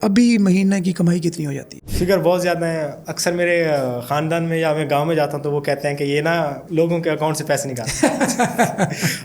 अभी महीने की कमाई कितनी हो जाती है? फिगर बहुत ज़्यादा है। अक्सर मेरे ख़ानदान में या मैं गांव में जाता हूं तो वो कहते हैं कि ये ना लोगों के अकाउंट से पैसे निकालते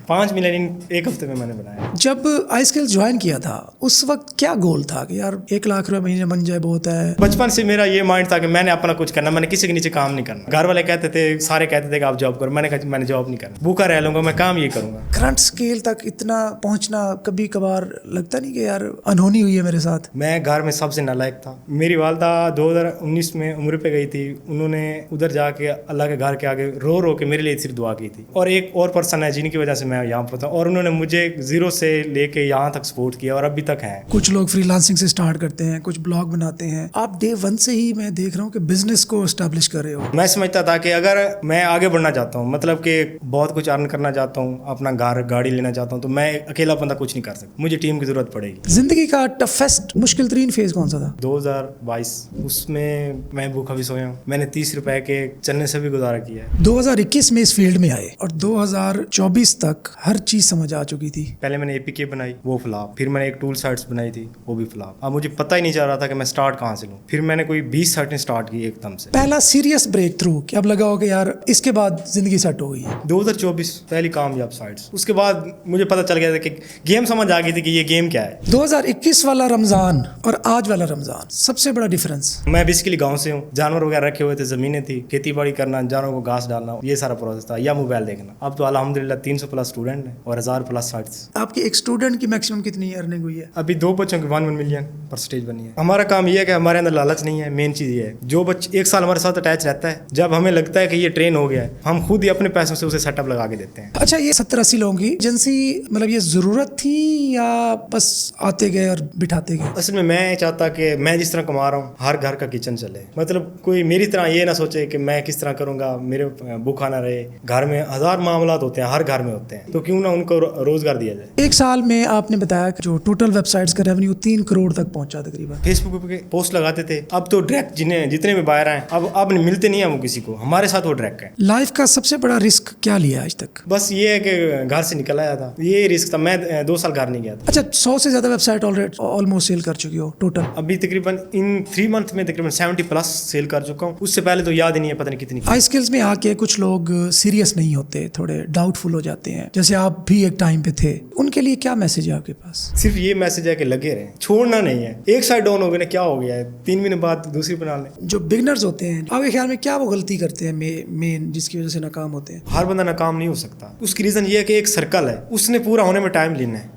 5 मिलियन एक हफ्ते में मैंने बनाया। जब आई स्किल्स ज्वाइन किया था उस वक्त क्या गोल था कि यार 1 लाख रुपए महीने बन जाए बहुत है? बचपन से मेरा ये माइंड था कि मैंने अपना कुछ करना, मैंने किसी के नीचे काम नहीं करना। घर वाले कहते थे, सारे कहते थे कि आप जॉब करो, मैंने कहा मैंने जॉब नहीं करना, भूखा रह लूंगा, मैं काम ये करूंगा। करंट स्केल तक इतना पहुंचना कभी कभार लगता नहीं कि यार अनहोनी हुई है मेरे साथ? मैं घर में सबसे नालायक था। मेरी वालदा 2019 में उम्र पे गई थी, उन्होंने उधर जाके अल्लाह के घर के आगे रो रो के मेरे लिए सिर्फ दुआ की थी। और एक और पर्सन है जिनकी वजह से मैं यहाँ पर था, और उन्होंने मुझे जीरो से लेके यहाँ तक सपोर्ट किया और अभी तक है। कुछ लोग फ्रीलांसिंग से स्टार्ट करते हैं, कुछ ब्लॉग बनाते हैं। आप डे 1 से ही मैं देख रहा हूँ कि बिजनेस को एस्टैब्लिश कर रहे हो। मैं समझता था कि अगर मैं आगे बढ़ना चाहता हूँ, मतलब कि बहुत कुछ अर्न करना चाहता हूँ, अपना घर गाड़ी लेना चाहता हूँ, तो मैं अकेला बंदा कुछ नहीं कर सकता, मुझे टीम की जरूरत पड़ेगी। जिंदगी का टफेस्ट मुश्किल तरीन फेज कौन सा था? 2022, उसमें मैं भूखा भी सोया हूँ। मैंने 30 रुपए के चलने से भी गुजारा किया है। 2021 में इस फील्ड में आए और 2024 तक हर चीज समझ आ चुकी थी। पहले मैंने एपीके बनाई, वो फ्लॉप। फिर मैंने एक टूल साइट्स बनाई थी, वो भी फ्लॉप। अब मुझे पता ही नहीं चल रहा था कि मैं स्टार्ट कहाँ से लूँ। फिर मैंने कोई 20 साइटें स्टार्ट की एकदम से। पहला सीरियस ब्रेक थ्रू कि अब लगा हो कि यार इसके बाद जिंदगी सेट हो गई है? 2024 पहली कामयाब साइट्स। उसके बाद मुझे पता चल गया था कि गेम समझ आ गई थी कि ये गेम क्या है। 2021 वाला रमजान और आज वाला रमजान, सबसे बड़ा डिफरेंस? मैं बेसिकली गांव से हूँ, जानवर वगैरह रखे हुए थे, जमीनें थी, खेती बाड़ी करना, जानवरों को घास डालना, ये सारा प्रोसेस था, या मोबाइल देखना। अब तो अल्हम्दुलिल्लाह 300 प्लस स्टूडेंट हैं और 1000 प्लस साइट्स। आपकी एक स्टूडेंट की मैक्सिमम कितनी अर्निंग हुई है? अभी 2 बच्चों की 1 मिलियन परसेंटेज बनी है। हमारा काम ये है कि हमारे अंदर लालच नहीं है। मेन चीज़ ये है, जो बच्चा 1 साल हमारे साथ अटैच रहता है, जब हमें लगता है कि ये ट्रेन हो गया है, हम खुद ही अपने पैसों से उसे सेटअप लगा के देते हैं। अच्छा, ये 70-80 लोगों की एजेंसी, मतलब ये जरूरत थी या बस आते गए और बिठाते गए? असल में मैं चाहता कि मैं जिस तरह कमा रहा हूँ हर घर का किचन चले, मतलब कोई मेरी तरह ये ना सोचे कि मैं किस तरह करूंगा, मेरे भूखा ना रहे। घर में 1000 मामलात होते हैं, हर घर में होते हैं, तो क्यों ना उनको रोजगार दिया जाए। 1 साल में आपने बताया कि जो टोटल वेबसाइट्स का रेवेन्यू 3 करोड़ तक पहुंचा तकरीबन। फेसबुक पे पोस्ट लगाते थे, अब तो डायरेक्ट जितने भी बायर हैं अब मिलते नहीं है वो किसी को, हमारे साथ वो डायरेक्ट है। लाइफ का सबसे बड़ा रिस्क क्या लिया आज तक? बस ये है कि घर से निकल आया था, ये रिस्क था। मैं 2 साल घर नहीं गया था। अच्छा, 100 से ज्यादा वेबसाइट ऑलमोस्ट सेल कर चुकी हो टोटल? अभी तकरीबन इन 3 मंथ में तकरीबन 70 प्लस सेल कर चुका हूँ। उससे पहले तो याद ही नहीं है पता नहीं कितनी। आई स्किल्स में आके कुछ लोग सीरियस नहीं होते, थोड़े डाउटफुल हो जाते हैं, जैसे आप भी एक टाइम पे थे, उनके लिए क्या मैसेज है आपके पास? सिर्फ ये मैसेज है कि लगे रहें, छोड़ना नहीं है। एक साइड डाउन हो गई ना, क्या हो गया है, 3 महीने बाद दूसरी बना लें। जो बिगनर्स होते हैं, आपके ख्याल में क्या वो गलती करते हैं मेन जिसकी वजह से नाकाम होते हैं? हर बंदा नाकाम नहीं हो सकता। उसकी रीजन ये है कि एक सर्कल है, उसने पूरा होने में टाइम लेना है।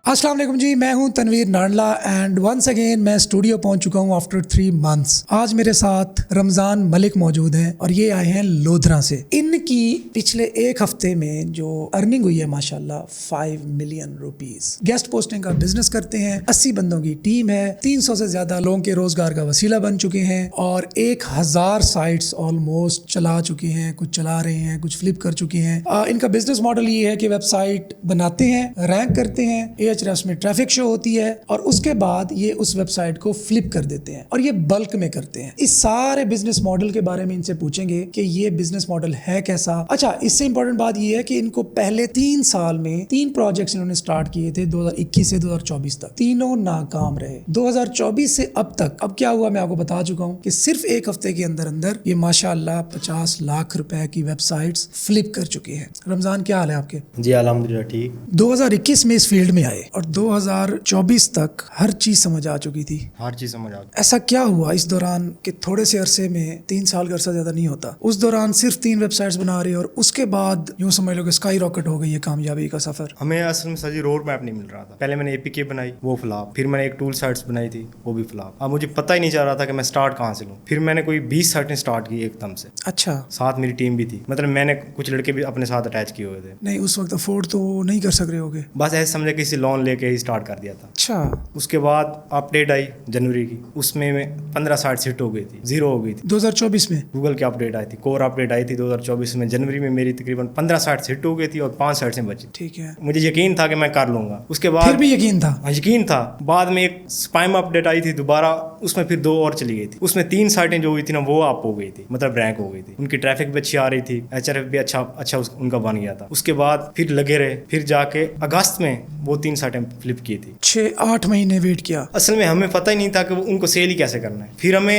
अस्सलाम वालेकुम जी, मैं हूं Tanveer Nadla and once again मैं स्टूडियो पहुंच चुका हूं आफ्टर 3 मंथ्स। आज मेरे साथ रमजान मलिक मौजूद हैं और ये आए हैं लोधरा से। इनकी पिछले 1 हफ्ते में जो अर्निंग हुई है माशाल्लाह 5 मिलियन रुपीस। गेस्ट पोस्टिंग का बिजनेस करते हैं, 80 बंदों की टीम है, 300 से ज्यादा लोगों के रोजगार का वसीला बन चुके हैं और 1000 साइट्स ऑलमोस्ट चला चुके हैं, कुछ चला रहे हैं, कुछ फ्लिप कर चुके हैं। इनका बिजनेस मॉडल ये है कि वेबसाइट बनाते हैं, रैंक करते हैं, में ट्रैफिक शो होती है और उसके बाद ये उस वेबसाइट को फ्लिप कर देते हैं और ये बल्क में करते हैं। इस सारे बिजनेस मॉडल के बारे में इनसे पूछेंगे कि ये बिजनेस मॉडल है कैसा। अच्छा, इससे इंपॉर्टेंट बात ये है कि इनको पहले 3 साल में 3 प्रोजेक्ट्स इन्होंने स्टार्ट किए थे 2021 से 2024 तक, तीनों नाकाम रहे। 2024 से अब तक अब क्या हुआ मैं आपको बता चुका हूं कि सिर्फ 1 हफ्ते के अंदर अंदर ये माशाल्लाह 50 लाख रुपए की वेबसाइट्स फ्लिप कर चुके हैं। रमजान, क्या हाल है आपके? जी अल्हम्दुलिल्लाह ठीक। 2021 में इस फील्ड में आए और 2024 तक हर चीज समझ आ चुकी थी। हर चीज समझ आ गई। ऐसा क्या हुआ इस दौरान कि थोड़े से अरसे में 3 साल का अरसा ज्यादा नहीं होता, उस दौरान सिर्फ 3 वेबसाइट्स बना रहे और उसके बाद यूं समझ लो कि स्काई रॉकेट हो गई है कामयाबी का सफर? हमें असल में सही रोड मैप नहीं मिल रहा था। पहले मैंने एपीके बनाई, वो फ्लॉप। फिर मैंने एक टूल साइट्स बनाई थी, वो भी फ्लॉप। अब मुझे पता ही नहीं चल रहा था कि मैं स्टार्ट कहाँ से लूँ। फिर मैंने कोई 20 साइटें स्टार्ट की एकदम से। अच्छा, साथ मेरी टीम भी थी, मतलब मैंने कुछ लड़के भी अपने साथ अटैच किए हुए थे। नहीं, उस वक्त अफोर्ड तो नहीं कर सक रहे होगे? बस ऐसे समझे किसी लोन लेके ही स्टार्ट कर दिया था। अच्छा, उसके बाद अपडेट आई जनवरी की, उसमें में 15 साइट हिट हो गई थी, 0 हो गई थी। 2024 में गूगल की अपडेट आई थी, कोर अपडेट आई थी 2024 जिसमें जनवरी में मेरी तकरीबन 15 साइट्स हिट हो गई थी और 5 साइट्स में बची। ठीक है, मुझे यकीन था कि मैं कर लूंगा। उसके बाद फिर भी यकीन था? हाँ, यकीन था। बाद में एक स्पैम अपडेट आई थी दोबारा, उसमें फिर 2 और चली गई थी। उसमें 3 साइटें जो हुई थी ना वो अप हो गई थी, मतलब रैंक हो गई थी। उनकी ट्रैफिक भी अच्छी आ रही थी, HRF भी अच्छा उनका बन गया था। उसके बाद फिर लगे रहे, फिर जाके अगस्त में वो 3 साइटें फ्लिप की थी। 6-8 महीने वेट किया। असल में हमें पता ही नहीं था कि उनको सेल ही कैसे करना है। फिर हमें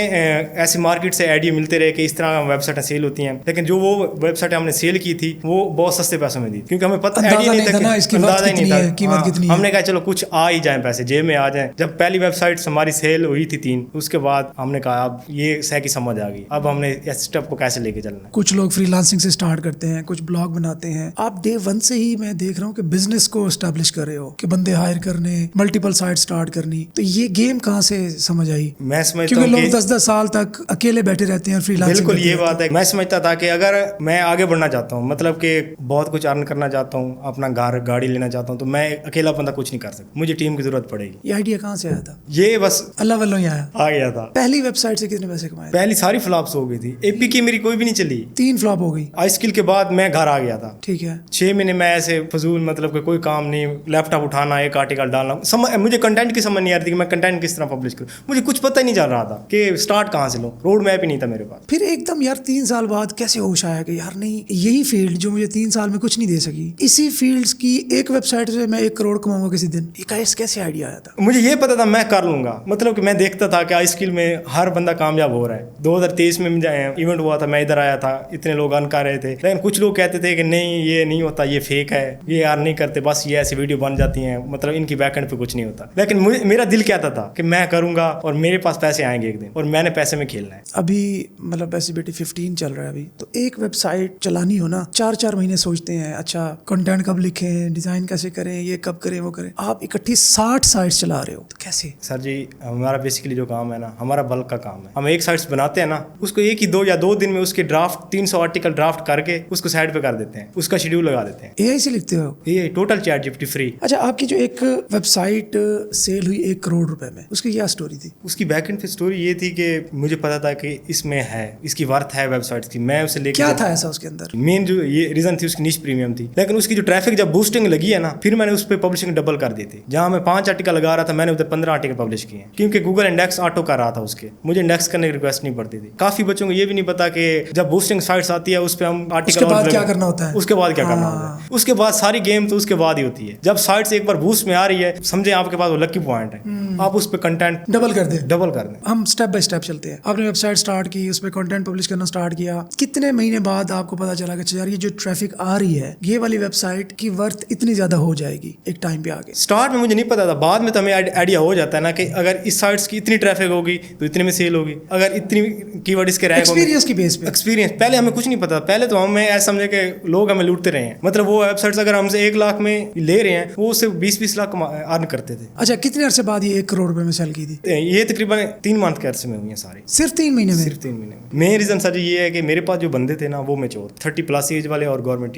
ऐसे मार्केट से आइडिया मिलते रहे कि इस तरह वेबसाइटें सेल होती हैं, लेकिन जो वो वेबसाइट हमने सेल की थी वो बहुत सस्ते पैसों में दी, क्योंकि हमें पता आइडिया नहीं था कि अंदाजा ही नहीं था कीमत कितनी है। हमने कहा चलो कुछ आ ही जाए, पैसे जेब में आ जाए। जब पहली वेबसाइट हमारी सेल हुई थी 3, उसके बाद हमने कहा अब ये सह की समझ आ गई, अब हमने इस स्टेप को कैसे लेके चलना है। कुछ लोग फ्रीलांसिंग से स्टार्ट करते हैं, कुछ ब्लॉग बनाते हैं। आप डे 1 से ही मैं देख रहा हूँ कि बिजनेस को एस्टैब्लिश कर रहे हो, कि बंदे हायर करने, मल्टीपल साइट स्टार्ट करनी। तो ये गेम कहाँ से समझ आई? मैं समझता क्योंकि हूँ लोग 10-10 साल तक अकेले बैठे रहते हैं फ्रीलांसिंग। बिल्कुल ये बात है। मैं समझता था कि अगर मैं आगे बढ़ना चाहता हूँ, मतलब कि बहुत कुछ अर्न करना चाहता हूँ, अपना घर गाड़ी लेना चाहता हूँ, तो मैं अकेला बंदा कुछ नहीं कर सकता, मुझे टीम की जरूरत पड़ेगी। ये आइडिया कहाँ से आया था? ये बस अल्लाह वल्लों ही आया, आ गया था। पहली वेबसाइट से कितने पैसे कमाए? पहली सारी फ्लॉप्स हो गई थी, एपी की मेरी कोई भी नहीं चली, 3 फ्लॉप हो गई। आई स्किल के बाद मैं घर आ गया था। ठीक है, 6 महीने मैं ऐसे फजूल, मतलब कि कोई काम नहीं, लैपटॉप उठाना, एक आर्टिकल डालना, मुझे कंटेंट की समझ नहीं आ रही थी कि मैं कंटेंट किस तरह पब्लिश करूँ। मुझे कुछ पता ही नहीं चल रहा था कि स्टार्ट कहाँ से लूँ, रोड मैप ही नहीं था मेरे पास। फिर एकदम यार 3 साल बाद कैसे होश आया कि यार नहीं, यही फील्ड जो मुझे 3 साल में कुछ नहीं दे सकी, इसी फील्ड्स की एक वेबसाइट से मैं 1 करोड़ कमाऊंगा किसी दिन, ये कैसे आइडिया आया था? मुझे ये पता था मैं कर लूंगा, मतलब कि मैं देखता था कि आई स्किल में हर बंदा कामयाब हो रहा है। 2023 में इवेंट हुआ था, मैं इधर आया था, इतने लोग अर्न कर रहे थे, लेकिन कुछ लोग कहते थे कि नहीं ये नहीं होता, ये फेक है, ये अर्न नहीं करते, बस ये ऐसी वीडियो बन जाती हैं, मतलब इनकी बैकएंड पे कुछ नहीं होता। लेकिन मेरा दिल कहता था कि मैं करूंगा और मेरे पास पैसे आएंगे एक दिन, और मैंने पैसे में खेलना है। अभी मतलब ऐसी बेटी 15 चल रहा है अभी, तो एक वेबसाइट चलानी हो ना, 4-4 महीने सोचते हैं, अच्छा कंटेंट कब लिखें, डिजाइन कैसे करें, ये कब करें, वो करें। आप इकट्ठी 60 साइट्स चला रहे हो, तो कैसे? सर जी, हमारा बेसिकली जो काम है ना, हमारा बल्क का काम है। हम एक साइट्स बनाते हैं ना, उसको 1 ही 2 या 2 दिन में उसके ड्राफ्ट 300 आर्टिकल ड्राफ्ट करके उसको साइड पे कर देते हैं, उसका शेड्यूल लगा देते हैं। AI से लिखते हो? ये टोटल चैट जीपीटी फ्री। अच्छा, आपकी जो एक वेबसाइट सेल हुई 1 करोड़ रुपए में, उसकी क्या स्टोरी थी? उसकी बैकएंड पे स्टोरी ये थी कि मुझे पता था कि इसमें है, इसकी वर्थ है वेबसाइट्स की, मैं उसे लेके क्या था ऐसा उसके अंदर? मेन जो ये रीजन थी उसकी निश प्रीमियम थी, लेकिन उसकी जो ट्रैफिक जब बूस्टिंग लगी है ना, फिर मैंने उस पर पब्लिशिंग डबल कर दी थी। जहां मैं 5 आर्टिकल लगा रहा था, मैंने उधर 15 आर्टिकल पब्लिश किए, क्योंकि गूगल इंडेक्स ऑटो कर रहा था उसके, मुझे इंडेक्स करने की रिक्वेस्ट नहीं पड़ती थी। काफी बच्चों को ये भी नहीं पता कि जब बूस्टिंग साइट्स आती है उस पर हम आर्टिकल, उसके बाद क्या करना होता है, उसके बाद क्या करना होता है, उसके बाद सारी गेम तो उसके बाद ही होती है। जब साइट्स एक बार बूस्ट में आ रही है, समझे आपके पास वो लकी पॉइंट है, आप उस पर कंटेंट डबल कर दें। हम स्टेप बाय स्टेप चलते हैं। आपने वेबसाइट स्टार्ट की, उस पर कंटेंट पब्लिश करना स्टार्ट किया, कितने महीने बाद आपको पता चला कि यार ये जो ट्रैफिक आ रही है, ये वाली वेबसाइट की वर्थ इतनी ज्यादा हो जाएगी एक टाइम पे आगे? स्टार्ट में मुझे नहीं पता था, बाद में तो हमें आइडिया हो जाता है ना कि अगर इस साइट्स की इतनी ट्रैफिक होगी तो इतने में सेल होगी, अगर इतनी कीवर्ड इसके रैंक होंगे। एक्सपीरियंस की बेस पे? एक्सपीरियंस, पहले हमें कुछ नहीं पता, पहले तो हमें ऐसा समझे कि लोग हमें लूटते रहे हैं, मतलब वो वेबसाइट्स अगर हमसे 1 लाख में ले रहे हैं, वो उससे 20-20 लाख अर्न करते थे। अच्छा, कितने अरसे बाद ये 1 करोड़ रुपए में सेल की थी? ये तकरीबन 3 मंथ के अरसे में हुई है सारी। सिर्फ 3 महीने में? सिर्फ 3 महीने में। मेन रीजन सर ये है कि मेरे पास जो बंदे थे ना, वो मैच्योर 30+ एज वाले और गवर्नमेंट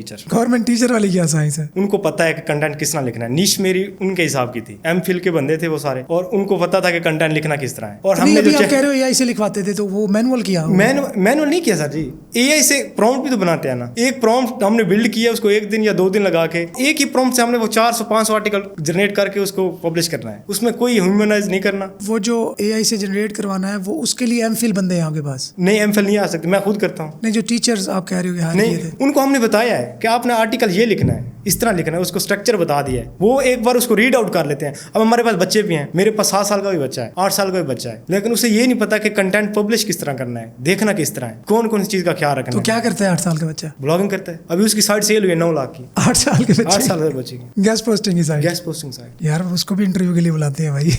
टीचर वाली क्या साइंस है, उनको पता है कि कंटेंट किस तरह लिखना है। निश मेरी उनके हिसाब की थी, एमफिल के बंदे थे वो सारे, और उनको पता था कि कंटेंट लिखना किस तरह है। और हमने जो आप कह रहे हो एआई से लिखवाते थे, तो वो मैनुअल किया? मैनुअल नहीं किया सर जी, एआई से प्रॉम्प्ट भी तो बनाते हैं ना। एक प्रॉम्प्ट हमने बिल्ड किया, उसको 1 दिन या 2 दिन लगा के, एक ही प्रॉम्प्ट से हमने वो 400-500 आर्टिकल जनरेट करके उसको पब्लिश करना है, उसमें कोई ह्यूमनाइज नहीं करना। वो जो एआई से जनरेट करवाना है, वो उसके लिए एमफिल बंदे हैं आपके पास? नहीं, एमफिल नहीं आ सकते, मैं खुद करता हूँ। नहीं, जो टीचर्स आप कह रहे हो नहीं, उनको हमने बताया है कि आपने आर्टिकल ये लिखना है, इस तरह लिखना है, उसको स्ट्रक्चर बता दिया है, वो एक बार उसको रीड आउट कर लेते हैं। अब हमारे पास बच्चे भी हैं, मेरे पास 7 साल का भी बच्चा है, 8 साल का भी बच्चा है, लेकिन उसे ये नहीं पता कि कंटेंट पब्लिश किस तरह करना है, देखना किस तरह है, कौन कौन सी चीज का ख्याल रखना है। तो क्या करता है 8 साल का बच्चा? ब्लॉगिंग करता है। अभी उसकी साइट सेल हुई है 9 लाख की। 8 साल के बच्चे? 8 साल के बच्चे की गैस पोस्टिंग की साइट? Gas posting site. यार उसको भी इंटरव्यू के लिए बुलाते हैं भाई।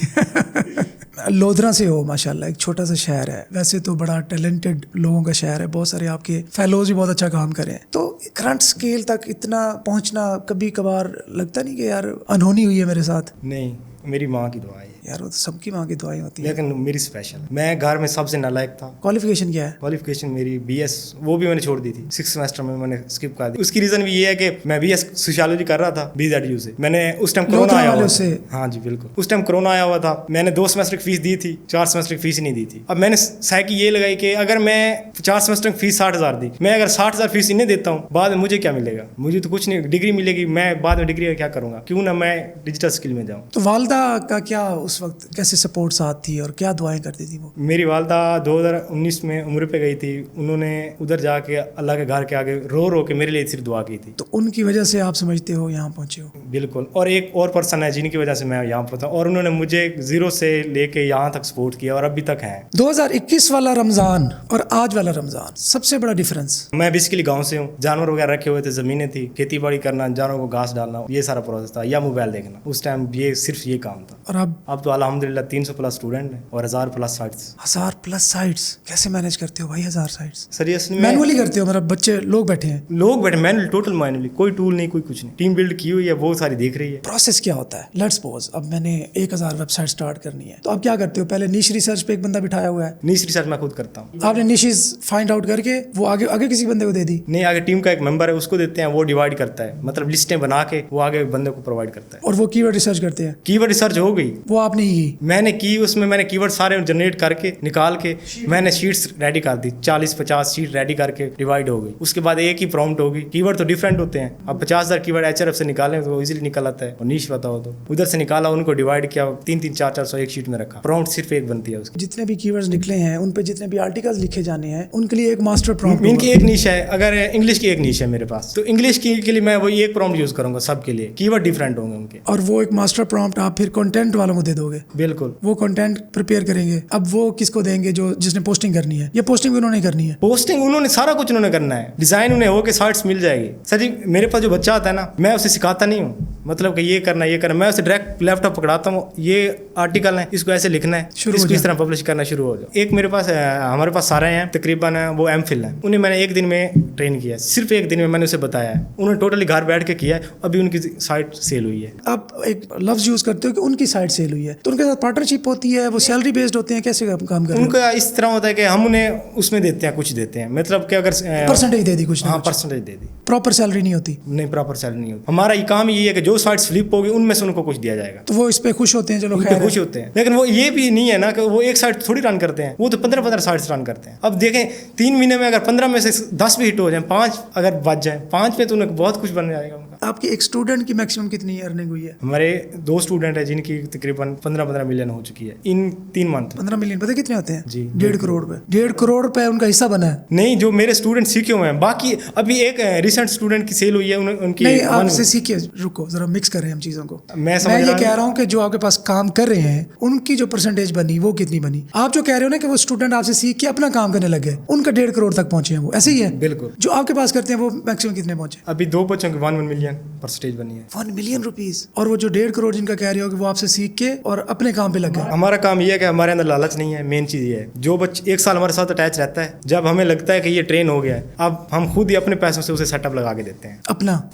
लोधरा से हो माशाल्लाह, एक छोटा सा शहर है, वैसे तो बड़ा टैलेंटेड लोगों का शहर है, बहुत सारे आपके फेलोज भी बहुत अच्छा काम कर रहे हैं, तो करंट स्केल तक इतना पहुंचना कभी कभार लगता नहीं कि यार अनहोनी हुई है मेरे साथ? नहीं, मेरी माँ की दुआ है। यार वो तो सबकी माँ की दुआएं होती है। लेकिन मेरी स्पेशल, मैं घर में सबसे नालायक था। क्वालिफिकेशन क्या है? क्वालिफिकेशन मेरी BS, वो भी मैंने छोड़ दी थी 6 सेमेस्टर में, मैंने स्किप कर दी। उसकी रीजन भी ये है कि मैं BS सोशियोलॉजी कर रहा था BZU से। मैंने उस टाइम कोरोना आया हुआ था। हाँ जी बिल्कुल, उस टाइम कोरोना आया हुआ था। मैंने 2 सेमेस्टर की फीस दी थी, 4 सेमेस्टर की फीस नहीं दी थी। अब मैंने साइकी ये लगाई कि अगर मैं 4 सेमेस्टर की फीस 60,000 दी, मैं अगर 60,000 फीस इन्हें देता हूँ, बाद में मुझे क्या मिलेगा? मुझे तो कुछ नहीं, डिग्री मिलेगी, मैं बाद में डिग्री का क्या करूँगा? क्यों ना मैं डिजिटल स्किल में जाऊँ। तो वालदा का क्या उस वक्त कैसे सपोर्ट साथ थी और क्या दुआएं करती थी वो? मेरी वालदा 2019 में उम्र पे गई थी। उन्होंने उधर जाके अल्लाह के घर के आगे रो रो के मेरे लिए सिर्फ दुआ की थी। तो उनकी वजह से आप समझते हो यहाँ पहुंचे हो? बिल्कुल। और एक और पर्सन है जिनकी वजह से मैं यहाँ पहुंचा, और उन्होंने मुझे 0 से लेके यहाँ तक सपोर्ट किया और अभी तक है। 2021 वाला रमज़ान और आज वाला रमज़ान, सबसे बड़ा डिफरेंस? मैं बेसिकली गांव से हूँ, जानवर वगैरह रखे हुए थे, ज़मीनें थी, खेती बाड़ी करना, जानवरों को घास डालना, ये सारा प्रोसेस था, या मोबाइल देखना। उस टाइम ये सिर्फ ये काम था। और अब तो अल्हम्दुलिल्लाह 300 प्लस स्टूडेंट हैं और 1000 प्लस साइट्स। 1000 प्लस साइट्स कैसे मैनेज करते हो भाई? 1000 साइट्स सीरियसली मैनुअली करते हो? मतलब बच्चे लोग बैठे हैं? लोग बैठे मैनुअली, टोटल मैनुअली, कोई टूल नहीं, कोई कुछ नहीं। टीम बिल्ड की हुई है, बहुत सारी देख रही है। प्रोसेस क्या होता है? लेट्स सपोज अब मैंने 1000 वेबसाइट स्टार्ट करनी है, तो आप क्या करते हो? पहले निश रिसर्च पे एक बंदा बिठाया हुआ है, नीश रिसर्च मैं खुद करता हूँ। आपने निशेस फाइंड आउट करके वो आगे आगे किसी बंदे को दे दी? नहीं, आगे टीम का एक मेंबर है, उसको देते हैं, वो डिवाइड करता है, मतलब लिस्टें बना के वो आगे बंदे को प्रोवाइड करता है। और वो कीवर्ड रिसर्च करते हैं? कीवर्ड रिसर्च हो गई, वो आपने ही की? मैंने की, उसमें मैंने कीवर्ड सारे जनरेट करके निकाल के मैंने शीट्स रेडी कर दी, 40-50 शीट रेडी करके डिवाइड हो गई। उसके बाद एक ही प्रॉम्प्ट होगी। कीवर्ड तो डिफरेंट होते हैं, अब 50,000 कीवर्ड HRF से निकालें तो इजीली निकल आता है, और नीश पता हो तो उधर से निकाला, उनको डिवाइड किया, 3-3, 4-400 एक शीट में रखा। प्रॉम्प्ट सिर्फ एक बनती है उसकी। जितने भी कीवर्ड्स निकले हैं, उन पे जितने भी आर्टिकल्स लिखे जाने हैं, उनके लिए एक मास्टर प्रॉम्प्ट इनकी एक नीश है। अगर इंग्लिश की एक नीश है मेरे पास, तो इंग्लिश की के लिए मैं वही एक प्रॉम्प्ट यूज करूंगा सबके लिए, कीवर्ड डिफरेंट होंगे उनके। और वो एक मास्टर प्रॉम्प्ट आप फिर कंटेंट वालों को दे दोगे? बिल्कुल। वो कंटेंट प्रिपेयर करेंगे। अब वो किसको देंगे? जो जिसने पोस्टिंग करनी है, ये पोस्टिंग उन्होंने करनी है? पोस्टिंग उन्होंने सारा कुछ उन्होंने करना है, डिजाइन उन्हें हो के साइट्स मिल जाएगी। सर जी, मेरे पास जो बच्चा आता है ना, मैं उसे सिखाता नहीं हूँ, मतलब कि ये करना ये करना, मैं उसे डायरेक्ट लैपटॉप पकड़ाता हूँ, ये आर्टिकल है, इसको ऐसे लिखना है, इसको इस तरह पब्लिश करना शुरू हो जाओ। एक मेरे पास हमारे पास सारे हैं तकरीबन, वो MPhil है, उन्हें मैंने एक दिन में ट्रेन किया है, सिर्फ एक दिन में मैंने उसे बताया है, उन्होंने टोटली घर बैठ के किया है, अभी उनकी साइट सेल हुई है। आप एक लफ्ज यूज करते हो कि उनकी साइट सेल हुई है, तो उनके साथ पार्टनरशिप होती है, वो सैलरी बेस्ड होते हैं, कैसे काम करते हैं? उनका इस तरह होता है कि हम उन्हें उसमें देते हैं, कुछ देते हैं, मतलब कि अगर परसेंटेज दे दी कुछ? हाँ, परसेंटेज दे दी। प्रॉपर सैलरी नहीं होती? नहीं, प्रॉपर सैलरी नहीं होती। हमारा ये काम ये है कि जो साइट्स फ्लिप होगी उनमें से उनको कुछ दिया जाएगा। तो वो इस पे खुश होते हैं? चलो उन पे खैर खुश होते हैं, लेकिन वो ये भी नहीं है ना कि वो एक साइट थोड़ी रन करते हैं, वो तो 15-15 साइट्स रन करते हैं। अब देखें, 3 महीने में अगर 15 में से 10 भी हिट हो जाए, 5 अगर बच जाए, 5 में तो उन्हें बहुत कुछ बन जाएगा उनका। आपकी एक स्टूडेंट की मैक्सिमम कितनी अर्निंग हुई है? हमारे 2 स्टूडेंट है जिनकी तकरीबन 15-15 मिलियन हो चुकी है इन 3 मंथ। 15 मिलियन पता कितने होते हैं? जी, 1.5 करोड़ रुपए। 1.5 करोड़ रुपए उनका हिस्सा बना है? नहीं, जो मेरे स्टूडेंट सीखे हुए हैं, बाकी अभी एक रिसेंट स्टूडेंट की सेल हुई है, उनकी नहीं, आपसे सीखिए, रुको जरा, मिक्स करें हम चीजों को। मैं ये कह रहा हूँ कि जो आपके पास काम कर रहे हैं, उनकी जो परसेंटेज बनी वो कितनी बनी? आप जो कह रहे हो ना कि वो स्टूडेंट आपसे सीख के अपना काम करने लगे, उनका 1.5 करोड़ तक पहुंचे हैं, वो ऐसे ही है? बिल्कुल। जो आपके पास करते हैं वो मैक्सिमम कितने पहुंचे? अभी 2 बच्चों की 1 मिलियन परसेंटेज बनी है। 1 मिलियन रुपीज। और वो जो 1.5 करोड़ जिनका कह रहे हो कि वो आपसे सीख के और अपने काम पे लग गए? हमारा काम ये है कि हमारे अंदर लालच नहीं है, मेन चीज़ ये है। जो बच्चे 1 साल हमारे साथ अटैच रहता है, जब हमें लगता है कि ये ट्रेन हो गया है, अब हम खुद ही अपने पैसों से उसे सेटअप लगा के देते हैं,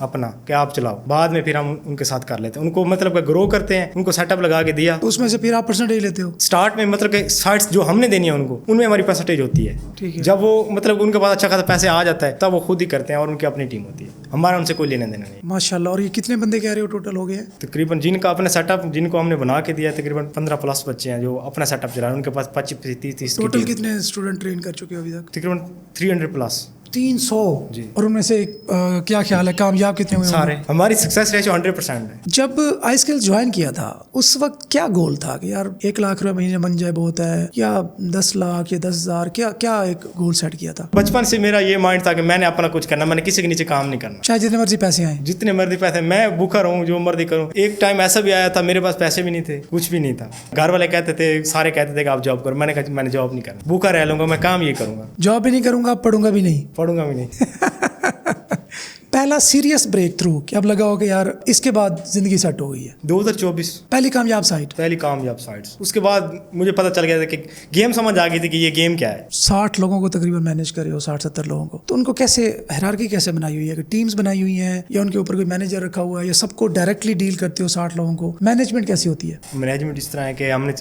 अपना कि आप चलाओ, बाद में फिर हम उनके साथ कर लेते हैं, उनको मतलब ग्रो करते हैं, उनको सेटअप लगा के दिया, तो उसमें से फिर आप परसेंटेज लेते हो? स्टार्ट में मतलब कि साइट्स जो हमने देनी है उनको, उनमें हमारी परसेंटेज होती है। ठीक है। जब वो मतलब उनके पास अच्छा खासा पैसे आ जाता है, तब वो खुद ही करते हैं और उनकी अपनी टीम होती है, हमारा उनसे कोई लेना देना नहीं। माशाल्लाह। और ये कितने बंदे कह रहे हो टोटल हो गए हैं? तकरीबन जिनका अपना सेटअप, जिनको हमने बना के दिया है, तकरीबन 15 प्लस बच्चे हैं जो अपना सेटअप चला रहे हैं, उनके पास 25-30 टोटल कितने स्टूडेंट ट्रेन कर चुके हो अभी तक? तकरीबन 300 प्लस। 300? जी। और उनमें से क्या ख्याल है, कामयाब कितने हुए? सारे। हमारी सक्सेस रेशियो 100% है। जब आई स्किल्स ज्वाइन किया था, उस वक्त क्या गोल था कि यार 1 लाख रुपए महीने बन जाए बहुत है, या 10 लाख या 10,000? क्या एक गोल सेट किया था? बचपन से मेरा ये माइंड था कि मैंने अपना कुछ करना, मैंने किसी के नीचे काम नहीं करना, चाहे जितने मर्जी पैसे आए। जितने मर्जी पैसे, मैं भूखा रहूं, जो मर्जी करूं। एक टाइम ऐसा भी आया था, मेरे पास पैसे भी नहीं थे, कुछ भी नहीं था, घर वाले कहते थे, सारे कहते थे कि आप जॉब करो, मैंने कहा मैंने जॉब नहीं करना, भूखा रह लूंगा, मैं काम ये करूंगा, जॉब भी नहीं करूंगा, पढ़ूंगा भी नहीं। पढ़ूंगा भी नहीं। पहला सीरियस ब्रेक थ्रू कि अब लगा हो कि यार इसके बाद जिंदगी सेट हो गई है? 2024 पहली कामयाब साइट? पहली कामयाब साइट्स। उसके बाद मुझे पता चल गया था कि गेम समझ आ गई थी कि ये गेम क्या है। 60 लोगों को तकरीबन मैनेज कर रहे हो, 60-70 लोगों को, तो उनको कैसे हायरार्की कैसे बनाई हुई है? कि टीम्स बनाई हुई हैं या उनके ऊपर कोई मैनेजर रखा हुआ है या सबको डायरेक्टली डील करते हो 60 लोगों को? मैनेजमेंट कैसी होती है? मैनेजमेंट इस तरह है कि हमने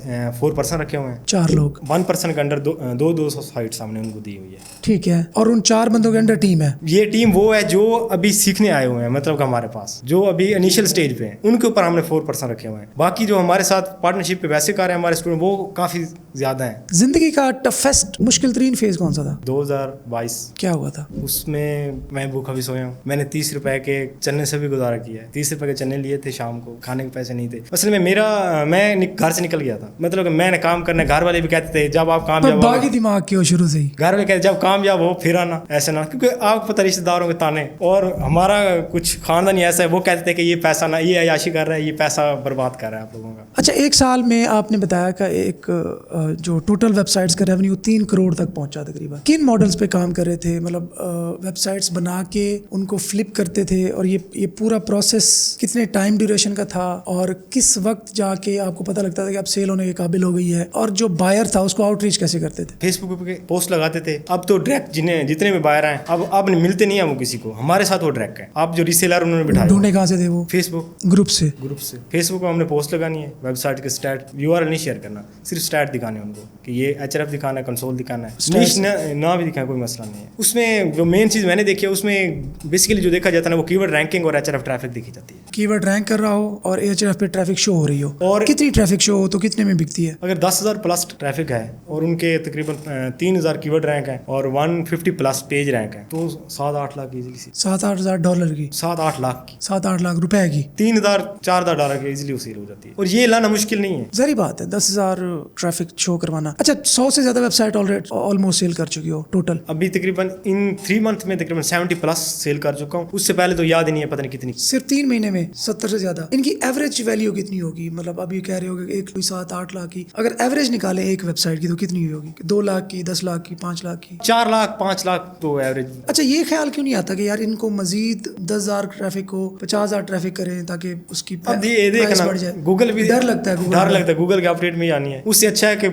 4 पर्सन रखे हुए हैं, 4 लोग, 1 पर्सन के अंडर 200 साइट्स हमने उनको दी हुई है। ठीक है, और उन 4 बंदों के अंडर टीम है? ये टीम वो है जो अभी सीखने आए हुए हैं, मतलब कि हमारे पास जो अभी इनिशियल स्टेज पे हैं, उनके ऊपर हमने 4 पर्सन रखे हुए हैं। बाकी जो हमारे साथ पार्टनरशिप पे वैसे कार्य हमारे स्टूडेंट वो काफ़ी ज़्यादा हैं। जिंदगी का टफेस्ट मुश्किल तरीन फेज कौन सा था? 2022। क्या हुआ था उसमें मैं भूखा भी सोया हूँ। मैंने 30 रुपए के चने से भी गुजारा किया है। 30 रुपए के चने लिए थे, शाम को खाने के पैसे नहीं थे। असल में मैं घर से निकल गया था, मतलब कि मैंने काम करना, घर वाले भी कहते थे जब आप कामयाब हो, बाकी दिमाग के हो शुरू से ही, घर वाले कहते जब कामयाब हो फिर आना, ऐसा ना, क्योंकि आपको पता रिश्तेदारों के ताने, और हमारा कुछ खानदान ऐसा है, वो कहते थे कि ये पैसा ना, ये अयाशी कर रहा है, ये पैसा बर्बाद कर रहा है आप लोगों का। अच्छा, एक साल में आपने बताया कि एक जो टोटल वेबसाइट्स का रेवेन्यू 3 करोड़ तक पहुंचा तकरीबन। किन मॉडल्स पे काम कर रहे थे? मतलब वेबसाइट्स बना के उनको फ्लिप करते थे, और ये पूरा प्रोसेस कितने टाइम ड्यूरेशन का था, और किस वक्त जाके आपको पता लगता था कि अब सेल होने के काबिल हो गई है? और जो बायर था उसको आउटरीच कैसे करते थे? फेसबुक पे पोस्ट लगाते थे। अब तो डायरेक्ट जितने भी बायर हैं अब मिलते नहीं है वो किसी को, हमारे साथ वो डायरेक्ट है। अब जो रीसेलर उन्होंने बिठाया, ढूंढे कहाँ से थे वो? फेसबुक ग्रुप से। फेसबुक पे हमने पोस्ट लगानी है, वेबसाइट के स्टैट URL नहीं शेयर करना, सिर्फ स्टैट दिखाने उनको कि ये HRF दिखाना है, कंसोल दिखाना है, निश ना भी दिखाना, कोई मसला नहीं है। उसमें जो मेन चीज़ मैंने देखी है, उसमें बेसिकली जो देखा जाता है वो कीवर्ड रैंकिंग और HRF ट्रैफिक देखी जाती है। कीवर्ड रैंक कर रहा हो और HRF पे ट्रैफिक शो हो रही हो, और कितनी ट्रैफिक शो हो तो कितने में बिकती है? अगर 10,000 प्लस ट्रैफिक है और उनके तकरीबन 3,000 कीवर्ड रैंक है और 150 प्लस पेज रैंक है, तो 7-8 लाख इजीली, 7-8 हज़ार डॉलर की, 7-8 लाख की, 7-8 लाख रुपए की, 3,000-4,000 डॉलर की इजीली सेल हो जाती है। और ये लाना मुश्किल नहीं है, जरी बात है 10,000 ट्रैफिक शो करवाना। अच्छा, 100 से ज्यादा वेबसाइट ऑलमोस्ट सेल कर चुकी हो टोटल? अभी तकरीबन इन 3 मंथ में तकरीबन 70 प्लस सेल कर चुका हूँ। उससे पहले तो याद ही नहीं है पता नहीं कितनी। सिर्फ 3 महीने में 70 से ज्यादा। इनकी एवरेज वैल्यू कितनी होगी? मतलब अभी कह रहे हो कि 1.7-8 लाख की, अगर एवरेज निकाले एक वेबसाइट की तो कितनी होगी? 2 लाख की, 10 लाख की, 5 लाख की? 4 लाख 5 लाख तो एवरेज। अच्छा, ये ख्याल क्यों नहीं आता कि यार इनको मजीद 10,000 ट्रैफिक को 50,000 ट्रैफिक करें ताकि उसकी प्राइस बढ़ जाए? गूगल भी डर लगता है, गूगल के अपडेट में आनी है। उससे अच्छा है कि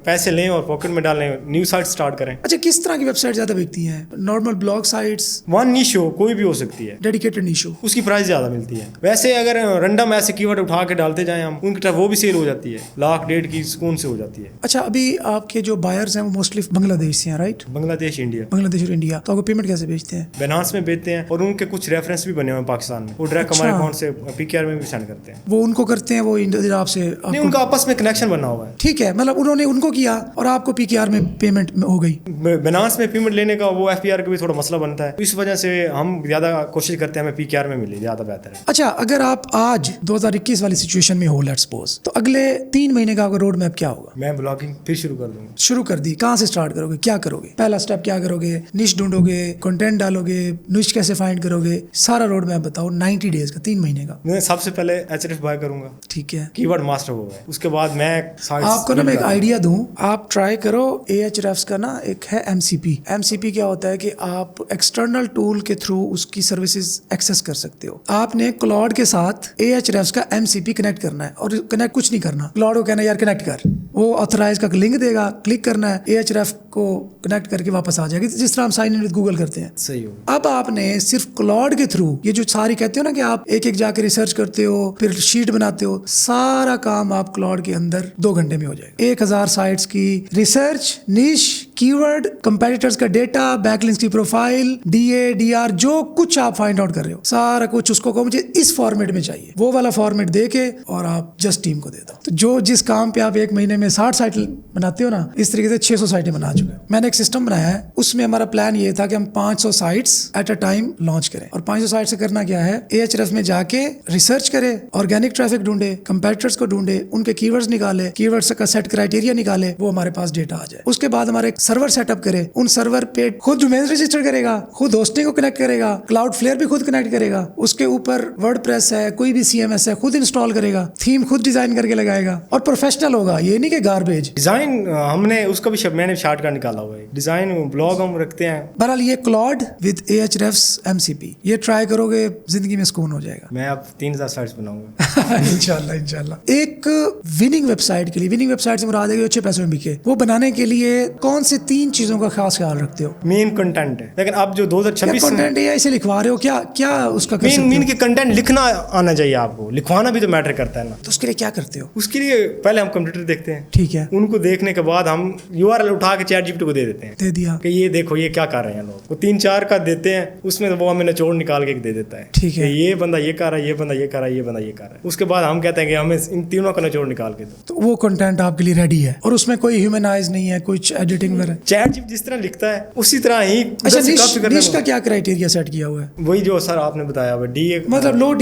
पैसे लें और पॉकेट में डालें, न्यू साइट स्टार्ट करें। अच्छा, किस तरह की वेबसाइट ज्यादा बिकती हैं? Normal blog sites? वन निश हो, कोई भी हो सकती है, डेडिकेटेड निश हो, उसकी प्राइस ज्यादा मिलती है। वैसे अगर रैंडम ऐसे कीवर्ड उठा के डालते जाएं हम, उनकी तरफ वो भी सेल हो जाती है, 1,00,000-1,50,000 की सुकून से हो जाती है। अच्छा, अभी आपके जो बायर्स हैं वो मोस्टली बांग्लादेश से हैं, राइट? बांग्लादेश, इंडिया। बांग्लादेश और इंडिया। तो आपको पेमेंट कैसे भेजते हैं? बाइनेंस में भेजते हैं, और उनके कुछ रेफरेंस भी बने हुए हैं पाकिस्तान में, वो डायरेक्ट हमारे अकाउंट से PKR में भी सेंड करते हैं। वो उनको करते हैं, वो इंडिया आपसे? नहीं, उनका आपस में कनेक्शन बना हुआ है। ठीक है, मतलब उन्होंने उनको किया और आपको PKR में पेमेंट हो गई। बाइनेंस में पेमेंट लेने का वो FPR का भी थोड़ा मसला बनता है, इस वजह से हम ज्यादा कोशिश करते हैं हमें PKR में मिले, ज्यादा बेहतर है। अच्छा, अगर आप आज 2021 वाली सिचुएशन में हो, लेट्स सपोज, तो अगले 3 महीने का रोड मैप क्या होगा? मैं ब्लॉगिंग फिर शुरू कर दूंगा। शुरू कर दी? कहाँ से स्टार्ट करोगे? क्या करोगे? पहला स्टेप क्या करोगे? निश ढूंढोगे, कंटेंट डालोगे, निश कैसे फाइंड करोगे? सारा रोड मैप बताओ 90 डेज का, 3 महीने का। मैं सबसे पहले HRF बाय करूंगा, ठीक है, कीवर्ड मास्टर वो है। उसके बाद मैं आपको ना मैं एक आइडिया दूं, आप ट्राई करो Ahrefs का ना एक है MCP क्या होता है कि आप एक्सटर्नल टूल के थ्रू उसकी सर्विसेज एक्सेस कर सकते हो। आपने क्लाउड के साथ Ahrefs का MCP कनेक्ट करना है, और कनेक्ट कुछ नहीं करना, क्लाउड को कहना यार कनेक्ट कर, वो ऑथराइज का लिंक देगा, क्लिक करना है, Ahrefs को कनेक्ट करके वापस आ जाएगी, जिस तरह हम साइन इन विद गूगल करते हैं। सही हो। अब आपने सिर्फ क्लाउड के थ्रू ये जो सारी कहते हो ना कि आप एक जाके रिसर्च करते हो, फिर शीट बनाते हो, सारा काम आप क्लाउड के अंदर 2 घंटे में हो जाएगा। 1000 साइट्स की रिसर्च, निश, कीवर्ड, कंपेटिटर्स का डेटा, बैकलिंक्स की प्रोफाइल, DA DR, जो कुछ आप फाइंड आउट कर रहे हो, सारा कुछ उसको कहो मुझे इस फॉर्मेट में चाहिए, वो वाला फॉर्मेट दे के और आप जस्ट टीम को दे दो। तो जो जिस काम पे आप 1 महीने में 60 साइट बनाते हो ना, इस तरीके से 600 साइटें बना चुके हैं। मैंने एक सिस्टम बनाया है, उसमें हमारा प्लान ये था कि हम 500 sites at a time launch करें। और 500 साइट से करना क्या है, Ahrefs में जाके रिसर्च करे, ऑर्गेनिक ट्रैफिक ढूंढे, कंपेटिटर्स को ढूंढे, उनके कीवर्ड्स निकाले, कीवर्ड्स का सेट क्राइटेरिया निकाले, वो हमारे पास डेटा आ जाए। उसके बाद हमारे सर्वर सेटअप करे, उन सर्वर पे खुद डोमेन रजिस्टर करेगा, खुद होस्टिंग को कनेक्ट करेगा, क्लाउड फ्लेयर भी खुद कनेक्ट करेगा, उसके ऊपर वर्डप्रेस है, कोई भी CMS है, खुद इंस्टॉल करेगा, थीम खुद डिजाइन करके लगाएगा और प्रोफेशनल होगा, ये नहीं कि गार्बेज। डिजाइन हमने उसका भी मैंने शार्ट का निकाला हुआ है, डिजाइन ब्लॉग हम रखते हैं। बहरहाल ये क्लॉड विद Ahrefs MCP ये ट्राई करोगे, जिंदगी में सुकून हो जाएगा। मैं अब 3000 साइट्स बनाऊंगा इंशाल्लाह इंशाल्लाह। एक विनिंग वेबसाइट के लिए, विनिंग वेबसाइट से मुराद है कि अच्छे पैसों में बिके, वो बनाने के लिए कौन से 3 चीजों का खास ख्याल रखते हो? मेन कंटेंट है, लेकिन अब जो 2026 कंटेंट AI से लिखवा रहे हो, क्या क्या उसका कर सकते मेन हो? के कंटेंट लिखना आना चाहिए आपको, लिखवाना भी तो मैटर करता है ना। तो उसके लिए क्या करते हो? उसके लिए पहले हम कंप्यूटर देखते हैं, ठीक है, उनको देखने के बाद हम URL उठा के ChatGPT को दे देते हैं, दे दिया कि ये देखो ये क्या कर रहे हैं लोग, वो 3-4 का देते हैं, उसमें तो वो हमें निचोड़ निकाल के दे देता है, ठीक है। कि ये बंदा ये कर रहा है, ये बंदा ये कर रहा है, ये बंदा ये कर रहा है। उसके बाद हम कहते हैं कि हमें इन तीनों का निचोड़ निकाल के दो। तो वो कंटेंट आपके लिए रेडी है और उसमें कोई ह्यूमनाइज नहीं है, कुछ एडिटिंग वगैरह? ChatGPT जिस तरह लिखता है उसी तरह ही अच्छा, उधर से copy करना निश का होगा। क्या क्राइटेरिया सेट किया हुआ है? वही जो सर आपने बताया हुआ DA, मतलब लो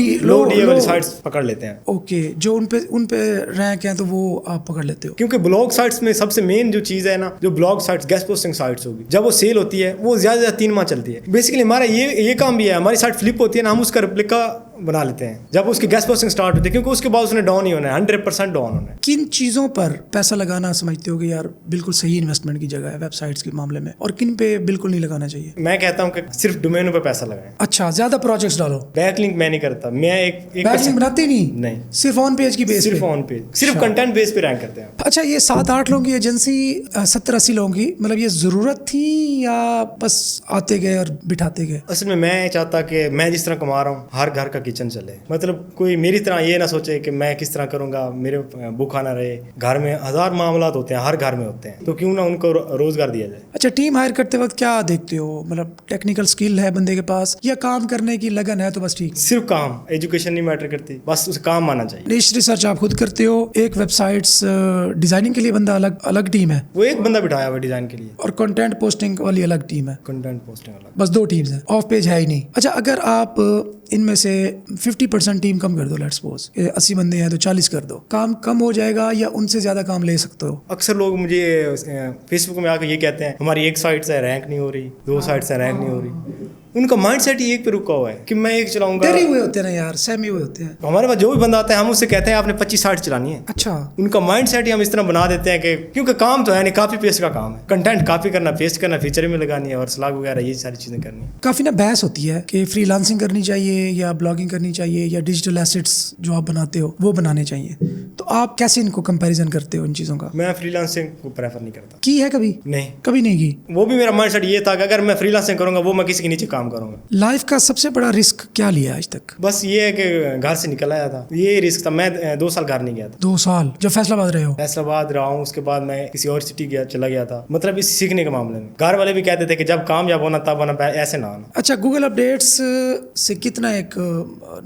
DA वाली साइट्स पकड़ लेते हैं, ओके, जो उन पे रैंक है तो वो आप पकड़ लेते हो। क्योंकि ब्लॉग साइट्स में सबसे मेन जो चीज़ है ना, जो blog sites guest posting sites होगी, जब वो सेल होती है वो ज़्यादा 3 माह चलती है। बेसिकली हमारा ये काम भी है, हमारी साइट फ्लिप होती है ना, हम उसका रिप्लिका बना लेते हैं जब उसकी गेस्ट पोस्टिंग स्टार्ट होती है, क्योंकि उसके बाद उसने डाउन ही होना है, 100% डाउन होना है। किन चीज़ों पर पैसा लगाना समझते हो कि यार बिल्कुल सही इन्वेस्टमेंट की जगह है वेबसाइट्स के मामले में, और किन पे बिल्कुल नहीं लगाना चाहिए? मैं कहता हूँ कि सिर्फ डोमेनों पे पैसा लगाएं। अच्छा, ज्यादा प्रोजेक्ट्स डालो। बैकलिंक मैं नहीं करता, मैं एक बैकलिंक बनाते ही नहीं, सिर्फ ऑन पेज की बेस सिर्फ पे? ऑन पेज, सिर्फ कंटेंट बेस पे रैंक करते हैं। अच्छा, ये 7-8 लोगों की एजेंसी 70-80 लोगों की, मतलब ये जरूरत थी या बस आते गए और बिठाते गए? असल में मैं चाहता कि मैं जिस तरह कमा रहा हूँ हर घर का किचन चले, मतलब कोई मेरी तरह ये ना सोचे कि मैं किस तरह करूँगा, मेरे भूखा ना रहे। घर में 1000 मामलात होते हैं, हर घर में होते हैं, तो क्यों ना उनको रोजगार दिया जाए। अच्छा, टीम हायर करते वक्त क्या देखते हो? मतलब टेक्निकल स्किल है बंदे के पास या काम करने की लगन है तो बस ठीक? सिर्फ काम, एजुकेशन नहीं मैटर करती, बस उसे काम आना चाहिए। निश रिसर्च आप खुद करते हो, एक वेबसाइट्स डिजाइनिंग के लिए बंदा अलग टीम है, वो एक बंदा बिठाया हुआ डिजाइन के लिए, और कंटेंट पोस्टिंग वाली अलग टीम है, कंटेंट पोस्टिंग वाला। बस 2 टीम्स हैं, ऑफ पेज है ही नहीं। अच्छा, अगर आप इनमें से 50% टीम कम कर दो, लेट्स सपोज 80 बंदे हैं तो 40 कर दो, काम कम हो जाएगा या उनसे ज्यादा काम ले सकते हो? अक्सर लोग मुझे फेसबुक में आकर ये कहते हैं हमारी एक साइट से रैंक नहीं हो रही, 2 साइट से रैंक नहीं हो रही। उनका माइंड सेट ही एक पे रुका हुआ है कि मैं एक चलाऊंगा। डरे हुए होते हैं ना यार, सहमे हुए होते हैं। हमारे पास जो भी बंदा आता है हम उससे कहते हैं आपने 25 साइट चलानी है। अच्छा, उनका माइंड सेट ही हम इस तरह बना देते हैं कि क्योंकि काम तो है नहीं, कॉपी पेस्ट का काम है, कंटेंट कॉपी करना, पेस्ट करना, फीचर में लगानी है और स्लैग वगैरह ये सारी चीजें करनी है। काफी ना बहस होती है कि फ्रीलांसिंग करनी चाहिए या ब्लॉगिंग करनी चाहिए या डिजिटल एसेट्स जो आप बनाते हो वो बनाने चाहिए, तो आप कैसे इनको कंपैरिजन करते हो इन चीजों का? मैं फ्रीलांसिंग को प्रेफर नहीं करता। की है कभी? नहीं, कभी नहीं की। वो भी मेरा माइंड सेट ये था कि अगर मैं फ्रीलांसिंग करूंगा वो मैं किसी के नीचे काम करूंगा। लाइफ का सबसे बड़ा रिस्क क्या लिया आज तक? बस ये है कि घर से निकल आया था, ये रिस्क था। मैं 2 साल घर नहीं गया था। 2 साल जब फैसलाबाद रहे हो? फैसलाबाद रहा हूँ, उसके बाद मैं किसी और सिटी चला गया था, मतलब इस सीखने के मामले में। घर वाले भी कहते थे कि जब कामयाब होना तब होना, ऐसे ना आना। अच्छा, गूगल अपडेट्स से कितना एक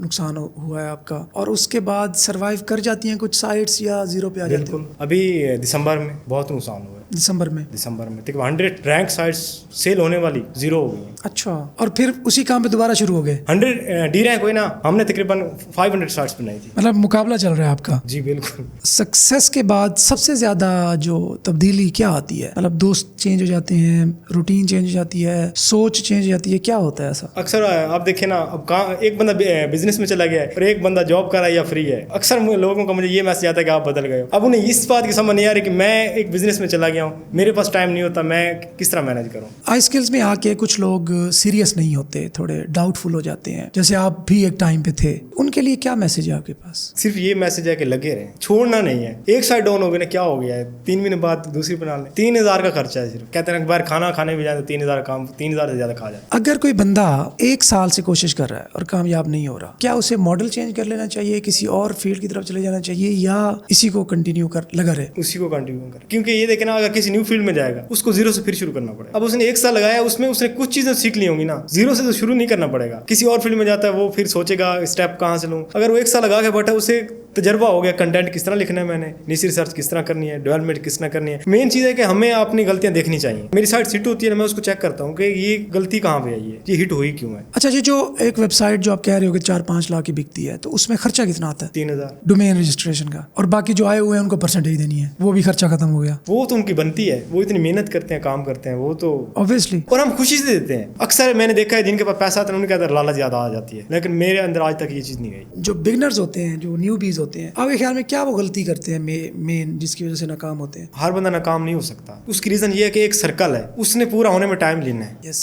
नुकसान हुआ है आपका, और उसके बाद सरवाइव कर जाती हैं कुछ साइट्स या जीरो पे आ जाती हैं? बिल्कुल, अभी दिसंबर में बहुत नुकसान हुआ है। दिसंबर में तक 100 रैंक साइट्स सेल होने वाली 0 हो गई। अच्छा, और फिर उसी काम पे दोबारा शुरू हो गए? 100 डी रैंक हुई ना, हमने तकरीबन 500 साइट्स बनाई थी। मतलब मुकाबला चल रहा है आपका? जी बिल्कुल। सक्सेस के बाद सबसे ज्यादा जो तब्दीली क्या आती है? मतलब दोस्त चेंज हो जाते हैं, रूटीन चेंज हो जाती है, सोच चेंज हो जाती है, क्या होता है ऐसा? अक्सर आप देखें ना, अब एक बंदा बिजनेस में चला गया है और एक बंदा जॉब कर रहा है या फ्री है। अक्सर लोगों का मुझे ये मैसेज आता है कि आप बदल गए हो। अब उन्हें इस बात की समझ नहीं आ रही कि मैं एक बिजनेस में चला गया हूँ, मेरे पास टाइम नहीं होता, मैं किस तरह मैनेज करूँ। आई स्किल्स में आके कुछ लोग सीरियस नहीं होते, थोड़े डाउटफुल हो जाते हैं, जैसे आप भी एक टाइम पे थे, उनके लिए क्या मैसेज है आपके पास? सिर्फ ये मैसेज है कि लगे रहें, छोड़ना नहीं है। एक साइड डाउन हो गई ना, क्या हो गया है, 3 महीने बाद दूसरी बना लें। 3000 का खर्चा है सिर्फ। कहते हैं बाहर खाना खाने भी जाए तो 3000 काम, 3000 से ज्यादा खा जाए। अगर कोई बंदा 1 साल से कोशिश कर रहा है और कामयाब नहीं हो रहा, क्या उसे मॉडल चेंज कर लेना चाहिए, किसी और फील्ड की तरफ चले जाना चाहिए, या इसी को कंटिन्यू कर लगा रहे? उसी को कंटिन्यू कर, क्योंकि ये देखे ना, अगर किसी न्यू फील्ड में जाएगा उसको 0 से फिर शुरू करना पड़ेगा। अब उसने 1 साल लगाया, उसमें उसने कुछ चीजें सीख ली होंगी ना, 0 से तो शुरू नहीं करना पड़ेगा। किसी और फील्ड में जाता है वो फिर सोचेगा स्टेप कहाँ से लूँ। अगर वो 1 साल लगा के बैठा, उसे तजर्बा हो गया, कंटेंट किस तरह लिखना है मैंने, निजी रिसर्च किस तरह करनी है, डेवलपमेंट किस तरह करनी है। मेन चीज़ है कि हमें अपनी गलतियाँ देखनी चाहिए। मेरी साइट हिट होती है ना, मैं उसको चेक करता हूँ कि ये गलती कहाँ पे आई है, ये हिट हुई क्यों है। अच्छा, ये जो एक वेबसाइट जो आप कह रहे हो कि 4-5 लाख की बिकती है, तो उसमें खर्चा कितना आता है? 3000 डोमेन रजिस्ट्रेशन का, और बाकी जो आए हुए हैं उनको परसेंटेज देनी है, वो भी खर्चा खत्म हो गया। वो तो उनकी बनती है, वो इतनी मेहनत करते हैं, काम करते हैं, वो तो ऑब्वियसली। और हम खुशी से देते हैं। अक्सर मैंने देखा है जिनके पास पैसा आता है उनके अंदर लालच ज़्यादा आ जाती है, लेकिन मेरे अंदर आज तक ये चीज़ नहीं गई। जो बिगनर्स होते हैं, जो न्यूबीज होते हैं, आपके ख्याल में क्या वो गलती करते हैं मेन जिसकी वजह से नाकाम होते हैं? हर बंदा नाकाम नहीं हो सकता। उसकी रीज़न ये है कि एक सर्कल है, उसने पूरा होने में टाइम लेना है। यस।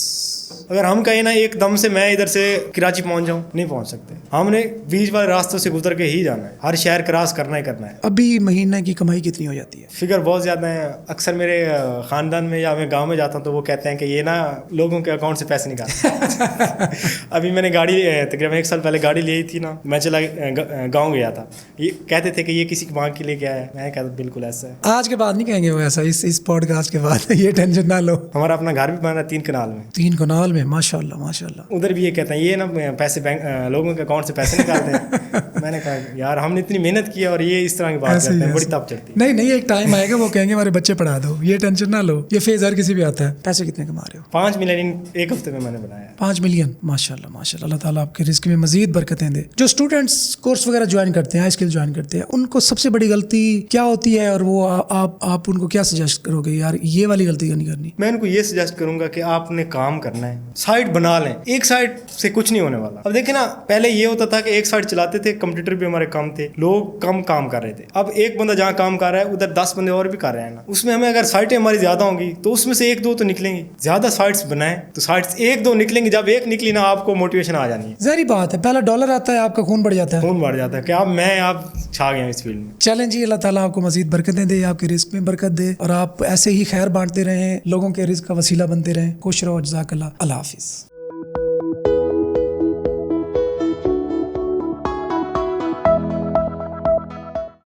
अगर हम कहें ना एकदम से मैं इधर से कराची पहुंच जाऊं, नहीं पहुंच सकते। हमने बीच वाले रास्तों से गुजर के ही जाना है, हर शहर क्रॉस करना ही करना है। अभी महीने की कमाई कितनी हो जाती है? फिगर बहुत ज़्यादा है। अक्सर मेरे ख़ानदान में या मैं गांव में जाता हूं तो वो कहते हैं कि ये ना लोगों के अकाउंट से पैसे निकाल अभी मैंने गाड़ी तकरीबन 1 साल पहले गाड़ी ली थी ना, मैं चला गाँव गया था, ये कहते थे कि ये किसी की मांग के लिए क्या है, मैं कहता बिल्कुल ऐसा है। आज के बाद नहीं कहेंगे वो ऐसा, इस पॉडकास्ट के बाद ये टेंशन ना लो। हमारा अपना घर भी बना है 3 कनाल में। 3 कनाल में? माशाल्लाह माशाल्लाह। उधर भी ये कहते हैं ये ना पैसे बैंक लोगों के अकाउंट से पैसे निकालते हैं। मैंने कहा यार हमने इतनी मेहनत की है और ये इस तरह की बात करते हैं, बड़ी तब चढ़ती है। नहीं, एक टाइम आएगा वो कहेंगे हमारे बच्चे पढ़ा दो, ये टेंशन ना लो। ये फेज हर किसी भी आता है। पैसे कितने कमा रहे हो? 5 मिलियन 1 हफ्ते में मैंने बनाया। 5 मिलियन? माशाल्लाह माशाल्लाह। अल्लाह ताला आपके रिस्क में मजीद बरकतें दे। जो स्टूडेंट्स कोर्स वगैरह ज्वाइन करते हैं, हाई स्किल ज्वाइन करते हैं, उनको सबसे बड़ी गलती क्या होती है, और वो आप उनको क्या सजेस्ट करोगे, यार ये वाली गलती नहीं करनी? मैं उनको ये सजेस्ट करूंगा कि आपने काम करना है, साइट बना लें। एक साइट से कुछ नहीं होने वाला। अब देखिए ना, पहले ये होता था कि एक साइट चलाते थे, कंप्यूटर भी हमारे कम थे, लोग कम काम कर रहे थे। अब एक बंदा जहाँ काम कर रहा है उधर 10 बंदे और भी कर रहे हैं ना, उसमें हमें अगर साइटें हमारी ज्यादा होंगी तो उसमें से 1-2 तो निकलेंगी। ज्यादा साइट्स बनाएं तो साइट्स 1-2 निकलेंगी। जब एक निकली ना, आपको मोटिवेशन आ जानी है। ज़ाहिर बात है, पहला डॉलर आता है, आपका खून बढ़ जाता है, खून बढ़ जाता है कि आप छा गए इस फील्ड में। चलें जी, अल्लाह ताला आपको मजीद बरकतें दे, आपके रिस्क में बरकत दे, और आप ऐसे ही खैर बांटते रहें, लोगों के रिस्क का वसीला बनते रहें। खुश रहो। जज़ाकल्लाह। अल्लाह हाफिज़।